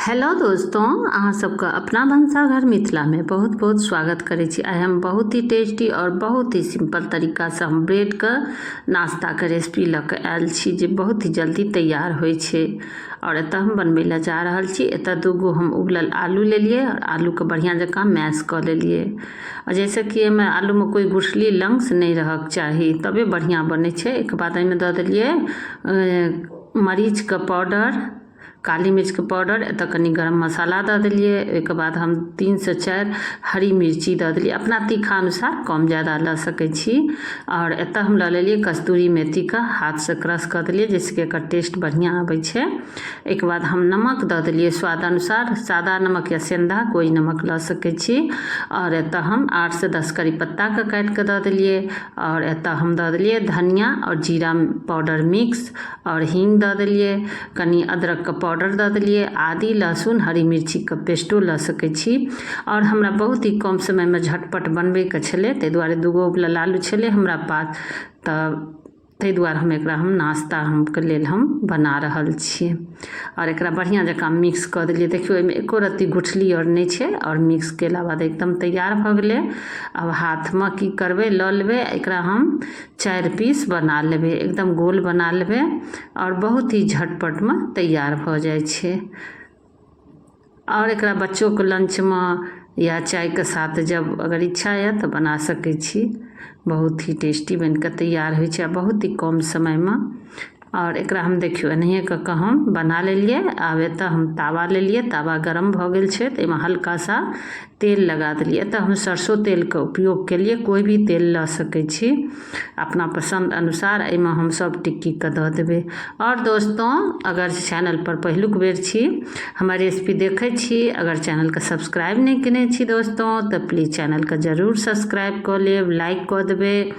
Hello दोस्तों, अहाँ सबका अपना भनसाघर मिथिला में बहुत बहुत स्वागत करै छी। आइ हम बहुत ही टेस्टी और बहुत ही सिंपल तरीका से हम ब्रेड के नाश्ता के रेसिपी लऽ के आयल छी जे बहुत ही जल्दी तैयार होइ छै। और एतऽ हम बनबै लए जा रहल छी। एतऽ दूगो हम उबलल आलू लेलिए और आलू के बढ़िया जकाँ मैश कऽ लेलिए। और जैसे कि एहिमे आलू में कोई गुठली लंग्स नहीं रहक चाही, तबे बढ़िया बनै छै। एक बाद एहिमे दऽ देलिए मरीच के पाउडर, काली मिर्च के पाउडर, एतऽ कनी गरम मसाला दऽ देलिए। ओहिके बाद हम 3 से 4 हरी मिर्ची दऽ देलिए, अपना तीखा अनुसार कम ज़्यादा लऽ सकै छी। और एतऽ हम लऽ लेलिए कस्तूरी मेथी का हाथ से क्रश कऽ देलिए जिससे एकर टेस्ट बढ़िया आबै छै। एक बाद हम नमक दऽ देलिए स्वाद अनुसार, सादा नमक या सेंधा कोई नमक लऽ सकै छी। और एतऽ हम 8 से 10 करी पत्ता के काटि के दऽ देलिए। और एतऽ हम दऽ देलिए धनिया और जीरा पाउडर मिक्स, और हींग दऽ देलिए, कनी अदरक के पाउडर दऽ देलिए, आदि लहसुन हरी मिर्ची के पेस्टो लऽ सकै छी। और हमरा बहुत ही कम समय में झटपट बनबै के छलै, ताहि दुआरे दूगो उबलल आलू छलै हमरा पास, तऽ ताहि दुआरे हम एकरा नाश्ता के लेल हम बना रहल छियै। और एकरा बढ़िया जकाँ मिक्स कऽ देलिए। देखियो एहिमे एको रत्ती गुठली और नहीं छै। और मिक्स केला बाद एकदम तैयार भऽ गेलै। अब हाथ में की करबै, लऽ लेबै, एकरा हम 4 पीस बना लेबै, एकदम गोल बना लेबै। और बहुत ही झटपट में तैयार भऽ जाइ छै। और एकरा बच्चों के लंच में या चाय के साथ जब अगर इच्छा है तो बना सकै छी। बहुत ही टेस्टी बन के तैयार होइ छै बहुत ही कम समय में। और एकरा हम देखियो एनाहिए कऽ हम बना लेलिए। आब एतऽ हम तावा लेलिए, तावा गरम भऽ गेल छै तऽ एहिमे हल्का सा तेल लगा देलिए। एतऽ हम सरसों तेल के उपयोग केलिए, कोई भी तेल लऽ सकै छी अपना पसंद अनुसार। एहिमे हम सब टिक्की के दऽ देबै। और दोस्तों, अगर चैनल पर पहिलुक बेर छी, हमर रेसिपी देखै छी, अगर चैनल के सब्सक्राइब नहीं केने छी दोस्तों तो प्लीज चैनल के जरूर सब्सक्राइब कऽ लेब, लाइक कऽ देबै,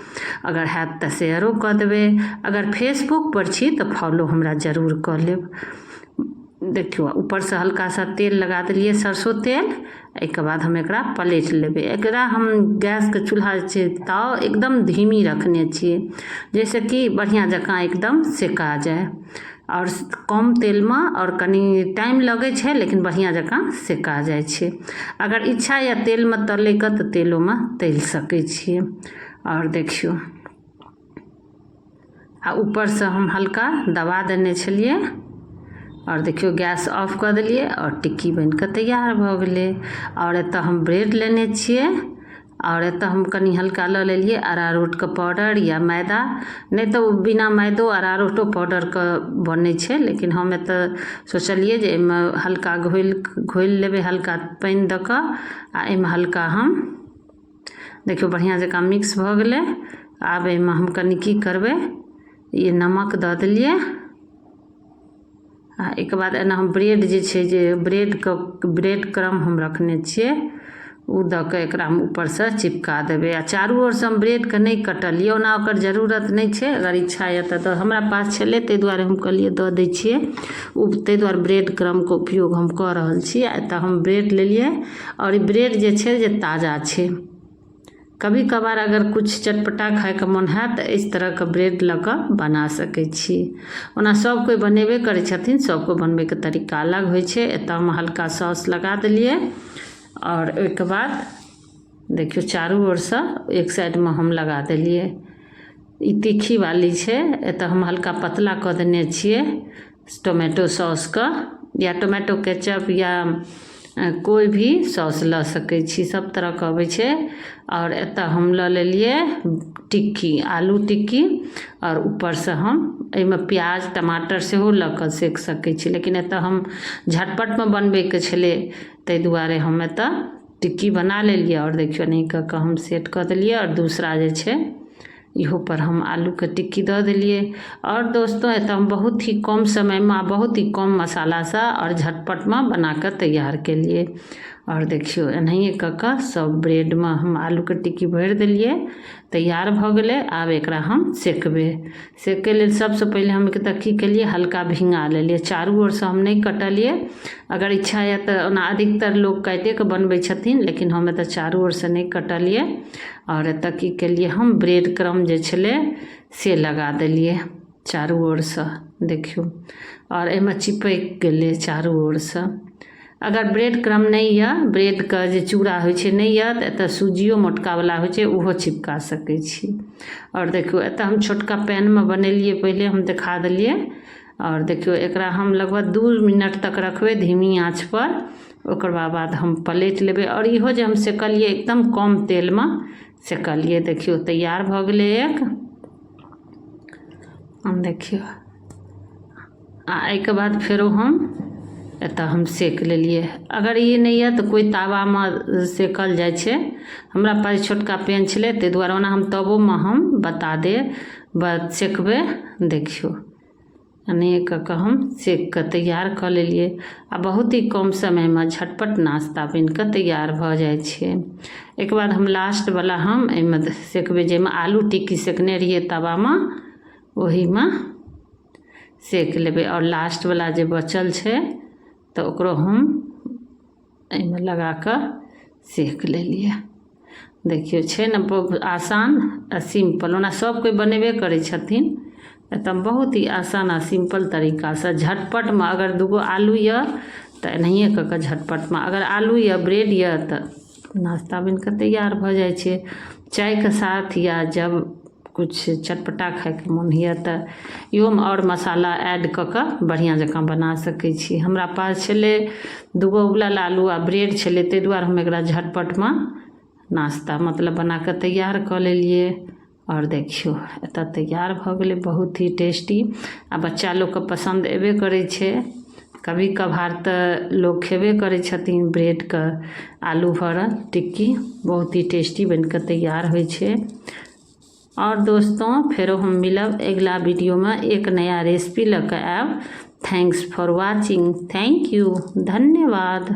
अगर हैत तऽ शेयरो कऽ देबै। अगर फेसबुक पर छी तो फॉलो हमरा जरूर कर लेब। देखियो ऊपर से हल्का सा तेल लगा दिलिए, सरसों तेल। एक बाद हम एकरा पलट लेबै। एकरा हम गैस के चूल्हा छै ताव एकदम धीमी रखने छियै, जैसे कि बढ़िया जकाँ एकदम सेका जाए। और कम तेल में और कनी टाइम लगे छै, लेकिन बढ़िया जकाँ सेका जाए छै। अगर इच्छा या तेल में तले के तो तेलो में तल सकै छियै। और देखियो आ ऊपर से हम हल्का दबा देने छलिए। और देखियो गैस ऑफ कर दिलिए और टिक्की बन के तैयार भऽ गेलै। और एतऽ हम ब्रेड लेने छिए। और एतऽ हम कनी हल्का लऽ लेलिए अरारोट के पाउडर या मैदा, नहीं तो बिना मैदो अरारोटो पाउडर के बनै छै, लेकिन हम एतऽ सोचलिए जे एहिमे हल्का घोल लेबै, हल्का पानी दऽ कऽ। आ एहिमे हल्का हम देखियो बढ़िया जकाँ मिक्स भऽ गेलै। आब एहिमे हम कनी की करबै, ये नमक दऽ देलिए। आ एक बाद एना हम ब्रेड जे छै, जे ब्रेड क्रम हम रखने छिए, उ दऽ के एकरा हम ऊपर से चिपका देबै। आ चारू ओर से हम ब्रेड के नहीं कटलिए, ओना ओकर जरूरत नहीं छै। अगर इच्छा है तो हमरा पास छलै, ताहि दुआरे हम कहलिए दऽ दै छियै। ताहि दुआरे ब्रेड क्रम के उपयोग हम कऽ रहल छी। एतऽ हम ब्रेड लेलिए। और ई ब्रेड जे छै जे ताजा छै। कभी कभार अगर कुछ चटपटा खाए के मन है तो इस तरह के ब्रेड लऽ कऽ बना सकै छी। ओना सब कोई बनेबे करै छथिन, सबको बनबै के तरीका अलग होइ छै। एतऽ हम हल्का सॉस लगा देलिए। और ओहिके बाद देखियो चारू ओर से एक साइड में हम लगा देलिए। ई तीखी वाली छै। एतऽ हम हल्का पतला कऽ देने छिए टोमेटो सॉस का, या टोमेटो केचप या कोई भी सॉस लऽ सकै छी, सब तरह के अबै छै। और एतऽ हम लऽ लेलिए टिक्की, आलू टिक्की। और ऊपर से हम एहिमे प्याज टमाटर सेहो लऽ कऽ सेक सकै छी, लेकिन एतऽ हम झटपट में बनबै के छलै, ताहि दुआरे हम एतऽ टिक्की बना लेलिए। और देखियो नहीं कऽ के हम सेट कऽ देलिए। और दूसरा जे छै इहो पर हम आलू के टिक्की दऽ देलिए। और दोस्तों, एतऽ हम बहुत ही कम समय में बहुत ही कम मसाला से और झटपट में बना के तैयार केलिए। और देखियो एनाहिए कऽ के सब ब्रेड में हम आलू के टिक्की भरि देलिए, तैयार भऽ गेलै। आब एकरा हम सेकबै। सेके लेल सबसे पहले हम एतऽ की केलिए, हल्का भींगा लेलिए, चारू ओर से हम नहीं कटलिए। अगर इच्छा है तो ओना अधिकतर लोग काटे के बनबै छथिन, लेकिन हम एतऽ चारू ओर से नहीं कटलिए। और एतऽ की केलिए, हम ब्रेड क्रम जे छलै से लगा देलिए चारू ओर से, देखियो। और एहिमे चिपकि गेलै चारू ओर से। अगर ब्रेड क्रम नहीं यऽ, ब्रेड का जे चूड़ा होइ छै नहीं यऽ तऽ एतऽ सूजियो मोटकावला होइ छै ओहो चिपका सकै छी। और देखियो एतऽ हम छोटका पैन में बनेलिए, पहले हम दिखा देलिए। और देखियो एकरा हम लगभग 2 मिनट तक रखबे धीमी आँच पर, ओकर बाद हम पलट लेबै। और इहो जे हम सेकलिए एकदम कम तेल में सेकलिए। देखियो तैयार भ गेलै एक, हम देखियो एहिके बाद फेरो हम एतऽ हम सेक लेलिए। अगर ये नहीं है तो कोई तावा में सेकल जाय छै, हमरा पास छोटका पैन छलै ताहि दुआरे, ओना हम तवो में हम बता दे सेकबे। देखियो अनेक कऽ हम सेक कऽ तैयार कऽ लेलिए। आ बहुत ही कम समय में झटपट नाश्ता बन कऽ तैयार भऽ जाइ छै। एक बाद हम लास्ट वाला हम एहिमे सेकबे, जाहिमे आलू टिक्की सेकने रहिए तवा में ओही में सेक लेबै। और लास्ट वाला जे बचल छै तो ओकरो हम एहिमे लगा कऽ सेक लेलिए। देखियो छै ने बहुत आसान आ सिंपल, ओना सब कोई बनेबे करै छथिन। एतऽ बहुत ही आसान आ सिंपल तरीका से झटपट में, अगर 2 आलू यऽ तो एनाहिए कऽ कऽ झटपट में, अगर आलू या ब्रेड यऽ तो नाश्ता बन कऽ तैयार भऽ जाइ छै। चाय के साथ या जब कुछ चटपटा खाए के मन होइए तो इहो में और मसाला ऐड कऽ कऽ बढ़िया जकाँ बना सकै छी। हमरा पास छलै 2 उबलल आलू आ ब्रेड छलै, ताहि दुआरे हम एकरा झटपट में नाश्ता मतलब बना कऽ तैयार कऽ लेलिए। और देखियो एतऽ तैयार भऽ गेलै, बहुत ही टेस्टी आ बच्चा लोग के पसंद एबे करै छै। कभी कभार तो लोग खेबे करै छथिन ब्रेड का आलू भरल टिक्की, बहुत ही टेस्टी बन कऽ तैयार होइ छै। और दोस्तों फेरो हम मिलब अगला वीडियो में एक नया रेसिपी लऽ कऽ आएब। Thanks for watching, thank U, धन्यवाद।